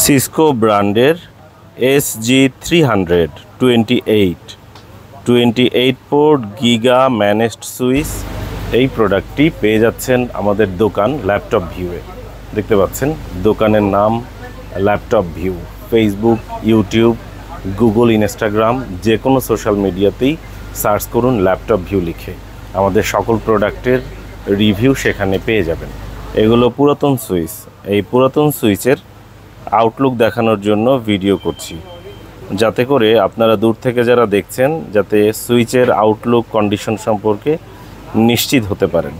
Cisco ব্র্যান্ডের SG300 28 port giga managed switch এই প্রোডাক্টটি পেয়ে যাচ্ছেন আমাদের দোকান ল্যাপটপ ভিউয়ে। দেখতে পাচ্ছেন দোকানের নাম laptop view. Facebook, YouTube, Google, Instagram যে কোনো সোশ্যাল মিডিয়াতেই সার্চ করুন ল্যাপটপ ভিউ লিখে, আমাদের সকল প্রোডাক্টের রিভিউ সেখানে পেয়ে যাবেন। এগুলো পুরাতন সুইচ। এই পুরাতন সুইচের আউটলুক দেখানোর জন্য ভিডিও করছি, যাতে করে আপনারা দূর থেকে যারা দেখছেন যাতে সুইচের আউটলুক কন্ডিশন সম্পর্কে নিশ্চিত হতে পারেন।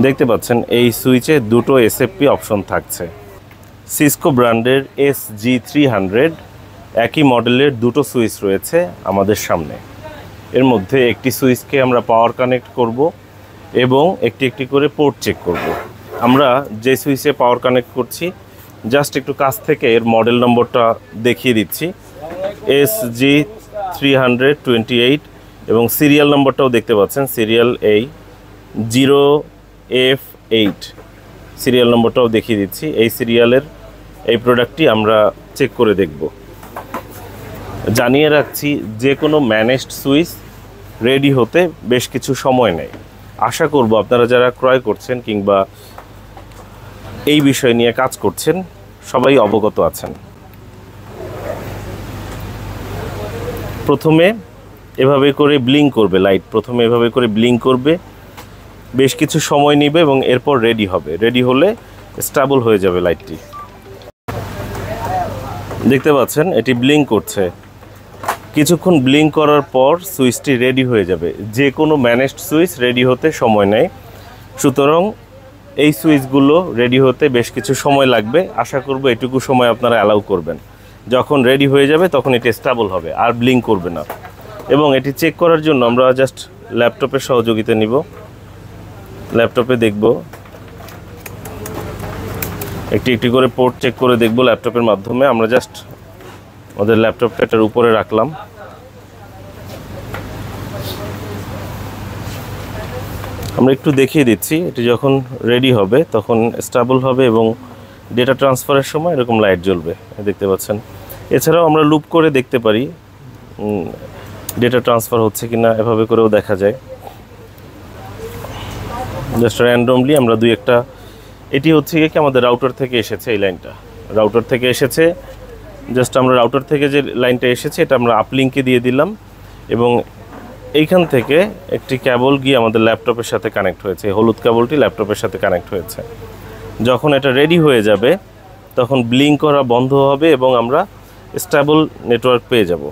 দেখতে পাচ্ছেন এই সুইচে দুটো এসএফপি অপশন থাকছে। সিসকো ব্র্যান্ডের SG300 একই মডেলের দুটো সুইচ রয়েছে আমাদের সামনে। এর মধ্যে একটি সুইচকে আমরা পাওয়ার কানেক্ট করব এবং একটি একটি করে পোর্ট চেক করব। আমরা যে সুইচে পাওয়ার কানেক্ট করছি জাস্ট একটু কাছ থেকে এর মডেল নম্বরটা দেখিয়ে দিচ্ছি, SG328 এবং সিরিয়াল নম্বরটাও দেখতে পাচ্ছেন, সিরিয়াল এই 0F8 সিরিয়াল নম্বরটাও দেখিয়ে দিচ্ছি। এই সিরিয়ালের এই প্রোডাক্টটি আমরা চেক করে দেখব। জানিয়ে রাখছি যে কোনো ম্যানেজড সুইচ রেডি হতে বেশ কিছু সময় নেয়। আশা করব আপনারা যারা ক্রয় করছেন কিংবা এই বিষয় নিয়ে কাজ করছেন সবাই অবগত আছেন। প্রথমে এভাবে করে ব্লিঙ্ক করবে লাইট, প্রথমে এভাবে করে ব্লিঙ্ক করবে, বেশ কিছু সময় নেবে এবং এরপর রেডি হবে। রেডি হলে স্টেবল হয়ে যাবে লাইটটি। দেখতে পাচ্ছেন এটি ব্লিঙ্ক করছে। কিছুক্ষণ ব্লিঙ্ক করার পর সুইচটি রেডি হয়ে যাবে। যে কোনো ম্যানেজড সুইচ রেডি হতে সময় নেয়, সুতরাং এই সুইচগুলো রেডি হতে বেশ কিছু সময় লাগবে। আশা করব এটুকু সময় আপনারা অ্যালাউ করবেন। যখন রেডি হয়ে যাবে তখন এটি স্টেবল হবে, আর ব্লিঙ্ক করবে না। এবং এটি চেক করার জন্য আমরা জাস্ট ল্যাপটপের সহযোগিতা নিব। ল্যাপটপে দেখব, একটি একটি করে পোর্ট চেক করে দেখব ল্যাপটপের মাধ্যমে। আমরা জাস্ট আমাদের ল্যাপটপটা এটার উপরে রাখলাম। আমরা একটু দেখিয়ে দিচ্ছি, এটি যখন রেডি হবে তখন স্টেবল হবে এবং ডেটা ট্রান্সফারের সময় এরকম লাইট জ্বলবে, দেখতে পাচ্ছেন। এছাড়াও আমরা লুপ করে দেখতে পারি ডেটা ট্রান্সফার হচ্ছে কিনা, এভাবে করেও দেখা যায়। জাস্ট র্যান্ডমলি আমরা দুই একটা, এটি হচ্ছে কি আমাদের রাউটার থেকে এসেছে, এই লাইনটা রাউটার থেকে এসেছে। জাস্ট আমরা রাউটার থেকে যে লাইনটা এসেছে এটা আমরা আপলিঙ্কে দিয়ে দিলাম এবং এইখান থেকে একটি কেবল গিয়ে আমাদের ল্যাপটপের সাথে কানেক্ট হয়েছে। হলুদ কেবলটি ল্যাপটপের সাথে কানেক্ট হয়েছে। যখন এটা রেডি হয়ে যাবে তখন ব্লিঙ্ক করা বন্ধ হবে এবং আমরা স্টেবল নেটওয়ার্ক পেয়ে যাব।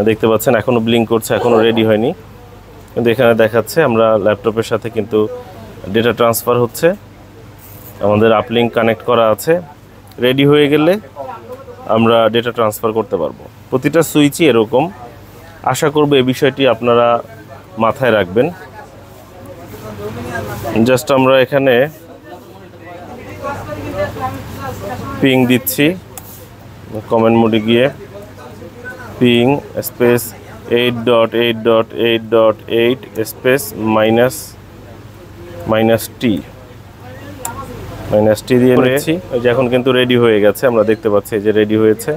দেখতে পাচ্ছেন এখনও ব্লিঙ্ক করছে, এখনও রেডি হয়নি, কিন্তু এখানে দেখাচ্ছে আমরা ল্যাপটপের সাথে কিন্তু ডেটা ট্রান্সফার হচ্ছে। আমাদের আপলিঙ্ক কানেক্ট করা আছে। রেডি হয়ে গেলে আমরা ডেটা ট্রান্সফার করতে পারবো। প্রতিটা সুইচই এরকম। আশা করব এই বিষয়টি আপনারা মাথায় রাখবেন। জাস্ট আমরা এখানে পিং দিচ্ছি, কমেন্ট মোডে গিয়ে পিং স্পেস 8.8.8.8 স্পেস মাইনাস টি দিয়ে নিচ্ছি। ওই যে এখন কিন্তু রেডি হয়ে গেছে, আমরা দেখতে পাচ্ছি যে রেডি হয়েছে।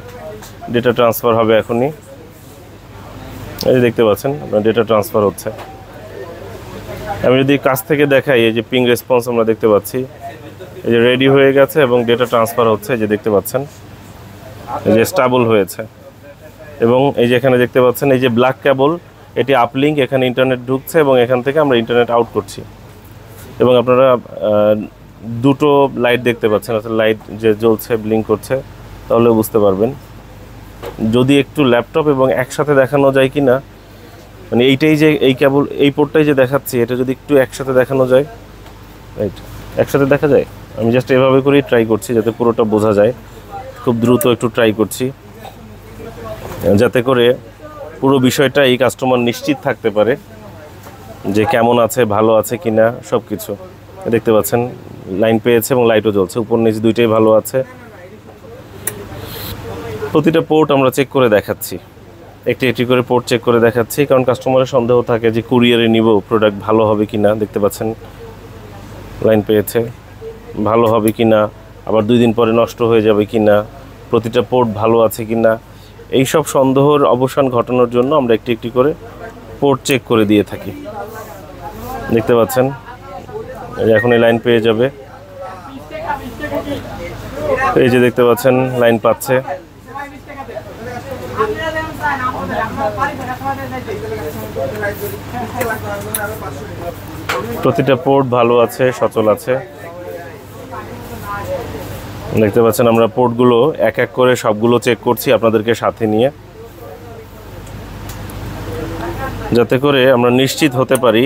ডেটা ট্রান্সফার হবে এখনই, এই যে দেখতে পাচ্ছেন আপনার ডেটা ট্রান্সফার হচ্ছে। আমি যদি কাছ থেকে দেখাই, এই যে পিং রেসপন্স আমরা দেখতে পাচ্ছি, এই যে রেডি হয়ে গেছে এবং ডেটা ট্রান্সফার হচ্ছে, এই যে দেখতে পাচ্ছেন এই যে স্টেবল হয়েছে। এবং এই যে এখানে দেখতে পাচ্ছেন এই যে ব্ল্যাক কেবল, এটি আপলিঙ্ক, এখানে ইন্টারনেট ঢুকছে এবং এখান থেকে আমরা ইন্টারনেট আউট করছি। এবং আপনারা দুটো লাইট দেখতে পাচ্ছেন, অর্থাৎ লাইট যে জ্বলছে ব্লিঙ্ক করছে, তাহলে বুঝতে পারবেন। যদি একটু ল্যাপটপ এবং একসাথে দেখানো যায় কি না, মানে এইটাই যে এই কেবল এই পোর্টটাই যে দেখাচ্ছি, এটা যদি একটু একসাথে দেখানো যায়, রাইট, একসাথে দেখা যায়। আমি জাস্ট এভাবে করেই ট্রাই করছি যাতে পুরোটা বোঝা যায়। খুব দ্রুত একটু ট্রাই করছি যাতে করে পুরো বিষয়টা এই কাস্টমার নিশ্চিত থাকতে পারে যে কেমন আছে, ভালো আছে কি না, সব কিছু। দেখতে পাচ্ছেন লাইন পেয়েছে এবং লাইটও জ্বলছে, উপর নিচ দুইটাই ভালো আছে। প্রতিটা পোর্ট আমরা চেক করে দেখাচ্ছি, একটি একটি করে পোর্ট চেক করে দেখাচ্ছি, কারণ কাস্টমারের সন্দেহ থাকে যে কুরিয়ারে নিব প্রোডাক্ট ভালো হবে কি না। দেখতে পাচ্ছেন লাইন পেয়েছে, ভালো হবে কি না, আবার 2 দিন পরে নষ্ট হয়ে যাবে কিনা, প্রতিটা পোর্ট ভালো আছে কিনা, এই সব সন্দেহের অবসান ঘটানোর জন্য আমরা একটি একটি করে পোর্ট চেক করে দিয়ে থাকি। দেখতে পাচ্ছেন এখন এই লাইন পেয়ে যাবে, এই যে দেখতে পাচ্ছেন লাইন পাচ্ছে। প্রতিটা পোর্ট ভালো আছে, সচল আছে। দেখতে পাচ্ছেন আমরা পোর্টগুলো এক এক করে সবগুলো চেক করছি আপনাদেরকে সাথে নিয়ে, যাতে করে আমরা নিশ্চিত হতে পারি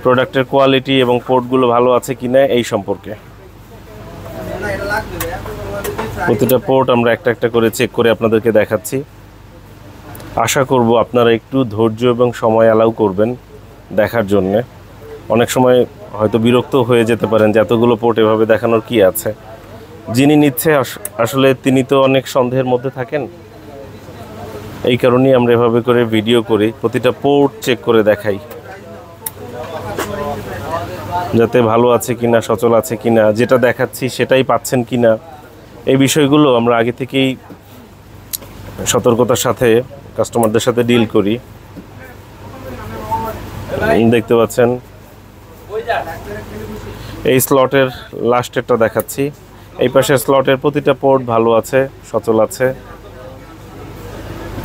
প্রোডাক্টের কোয়ালিটি এবং পোর্টগুলো ভালো আছে কিনা এই সম্পর্কে। প্রতিটা পোর্ট আমরা একটা একটা করে চেক করে আপনাদেরকে দেখাচ্ছি। আশা করব আপনারা একটু ধৈর্য এবং সময় অ্যালাউ করবেন দেখার জন্যে। অনেক সময় হয়তো বিরক্ত হয়ে যেতে পারেন যে এতগুলো পোর্ট এভাবে দেখানোর কি আছে। যিনি নিচ্ছে আসলে তিনি তো অনেক সন্দেহের মধ্যে থাকেন, এই কারণেই আমরা এভাবে করে ভিডিও করি, প্রতিটা পোর্ট চেক করে দেখাই, যাতে ভালো আছে কিনা, সচল আছে কিনা, যেটা দেখাচ্ছি সেটাই পাচ্ছেন কিনা, এই বিষয়গুলো আমরা আগে থেকেই সতর্কতার সাথে কাস্টমারদের সাথে ডিল করি। দেখতে পাচ্ছেন এই স্লটের লাস্টেরটা দেখাচ্ছি। এই পাশে স্লটের প্রতিটা পোর্ট ভালো আছে, সচল আছে।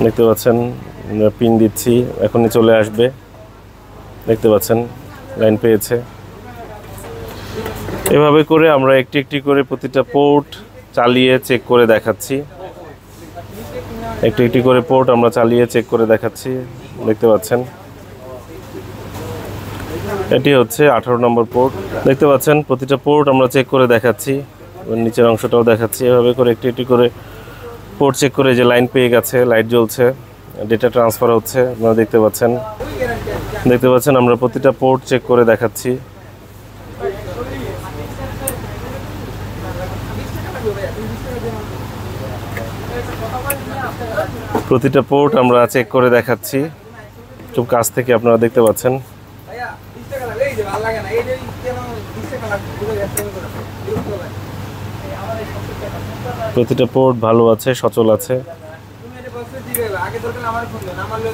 দেখতে পাচ্ছেন পিন দিচ্ছি, এখনই চলে আসবে। দেখতে পাচ্ছেন লাইন পেয়েছে। এভাবে করে আমরা একটি একটি করে প্রতিটা পোর্ট চালিয়ে চেক করে দেখাচ্ছি, একটি একটি করে পোর্ট আমরা চালিয়ে চেক করে দেখাচ্ছি। দেখতে পাচ্ছেন এটি হচ্ছে 18 নম্বর পোর্ট। দেখতে পাচ্ছেন প্রতিটা পোর্ট আমরা চেক করে দেখাচ্ছি, নিচের অংশটাও দেখাচ্ছি। এভাবে করে একটি একটি করে পোর্ট চেক করে যে লাইন পেয়ে গেছে, লাইট জ্বলছে, ডেটা ট্রান্সফার হচ্ছে, আপনারা দেখতে পাচ্ছেন। দেখতে পাচ্ছেন আমরা প্রতিটা পোর্ট চেক করে দেখাচ্ছি। প্রতিটা পোর্ট আমরা চেক করে দেখাচ্ছি খুব কাছ থেকে, আপনারা দেখতে পাচ্ছেন। প্রতিটা পোর্ট ভালো আছে, সচল আছে।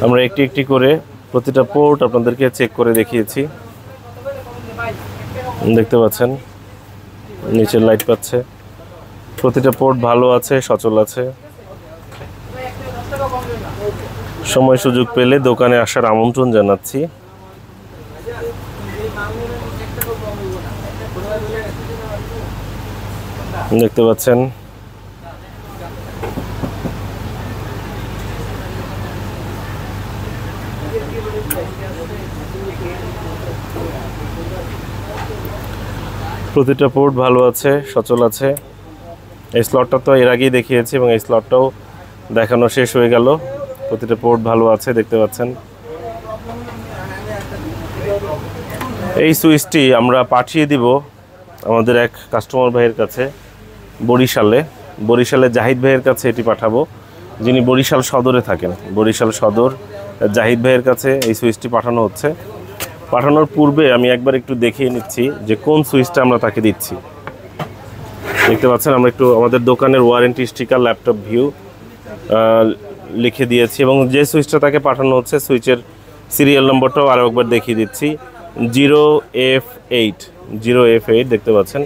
আমরা একটি একটি করে প্রতিটা পোর্ট আপনাদেরকে চেক করে দেখিয়েছি। দেখতে পাচ্ছেন নিচের লাইট পাচ্ছে, প্রতিটা পোর্ট ভালো আছে, সচল আছে। সময় সুযোগ পেলে দোকানে আসার আমন্ত্রণ জানাচ্ছি। দেখতে পাচ্ছেন প্রতিটা পোর্ট ভালো আছে, সচল আছে। এই স্লটটা তো এর আগেই দেখিয়েছি এবং এই স্লটটাও দেখানো শেষ হয়ে গেল। প্রতিটা পোর্ট ভালো আছে, দেখতে পাচ্ছেন। এই সুইচটি আমরা পাঠিয়ে দিব আমাদের এক কাস্টমার ভাইয়ের কাছে বরিশালে জাহিদ ভাইয়ের কাছে এটি পাঠাবো, যিনি বরিশাল সদরে থাকেন। বরিশাল সদর জাহিদ ভাইয়ের কাছে এই সুইচটি পাঠানো হচ্ছে। পাঠানোর পূর্বে আমি একবার একটু দেখিয়ে নিচ্ছি যে কোন সুইচটা আমরা তাকে দিচ্ছি। দেখতে পাচ্ছেন আমরা একটু আমাদের দোকানের ওয়ারেন্টি স্টিকার, ল্যাপটপ ভিউ লিখে দিয়েছি এবং যে সুইচটা তাকে পাঠানো হচ্ছে সুইচের সিরিয়াল নম্বরটাও আরও একবার দেখিয়ে দিচ্ছি, 0F8 দেখতে পাচ্ছেন।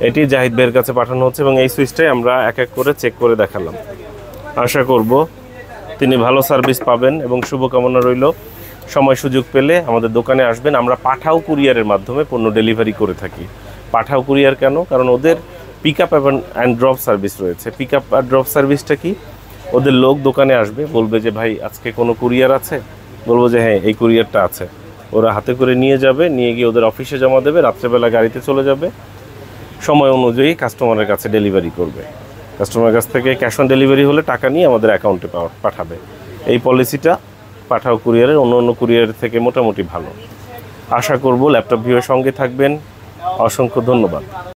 এটি জাহিদ ভাইয়ের কাছে পাঠানো হচ্ছে এবং এই সুইচটাই আমরা এক এক করে চেক করে দেখালাম। আশা করব তিনি ভালো সার্ভিস পাবেন এবং শুভকামনা রইল। সময় সুযোগ পেলে আমাদের দোকানে আসবেন। আমরা পাঠাও কুরিয়ারের মাধ্যমে পণ্য ডেলিভারি করে থাকি। পাঠাও কুরিয়ার কেন? কারণ ওদের pick up and drop service রয়েছে। পিক আপ আর ড্রপ সার্ভিসটা কি? ওদের লোক দোকানে আসবে, বলবে যে ভাই আজকে কোনো কুরিয়ার আছে, বলবো যে হ্যাঁ এই কুরিয়ারটা আছে। ওরা হাতে করে নিয়ে যাবে, নিয়ে গিয়ে ওদের অফিসে জমা দেবে, রাত্রেবেলা গাড়িতে চলে যাবে, সময় অনুযায়ী কাস্টমারের কাছে ডেলিভারি করবে। কাস্টমারের কাছ থেকে ক্যাশ অন ডেলিভারি হলে টাকা নিয়ে আমাদের অ্যাকাউন্টে পাঠাবে। এই পলিসিটা পাঠাও কুরিয়ারের অন্য কুরিয়ারের থেকে মোটামুটি ভালো। আশা করব ল্যাপটপ ভিউয়ের সঙ্গে থাকবেন। অসংখ্য ধন্যবাদ।